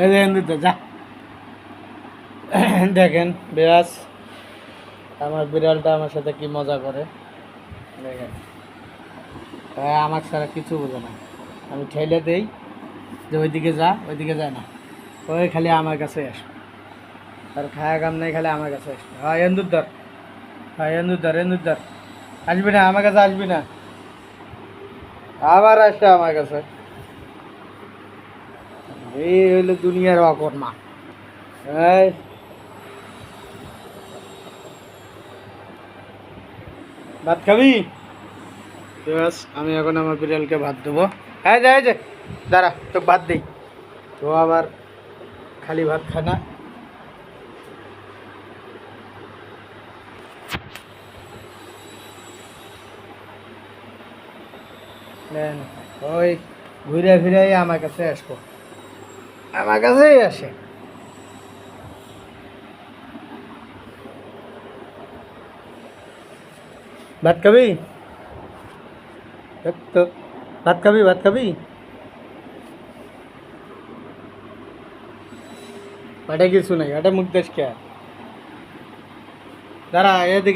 এই যে এমনিতে যা দেখেন বেয়াস আমার বিড়ালটা আমার সাথে কি মজা করে দেখেন। আমার ছাড়া কিছু বোঝে না, আমি ঠেলে দেই যে ওইদিকে যা, ওইদিকে যায় না, ওই খালি আমার কাছে আসবে, আর খায়া কাম নেই, খালি আমার কাছে আসবে। হ্যাঁ এন্দুর ধর, হ্যাঁ এন্দুর ধর, এন্দুর ধর, আসবি না আমার কাছে, আসবি না, আবার আসছে আমার কাছে। এই হইলো দুনিয়ার অকর্মা। এই ভাত খাবি? বাস আমি এখন আমার বিড়ালকে ভাত দেবো। হ্যাঁ যাই যে দাঁড়া তো ভাত দিই, তো আবার খালি ভাত খানা। নেন, ওই ঘুরে ফিরে আমার কাছে আসবো, আমার কাছেই আসে। ভাত খাবি? দেখ তো, ভাত খাবি, ভাত খাবি? ওটা কিছু নাই, ওটা মুখ দেশ কে। দাঁড়া এদিকে।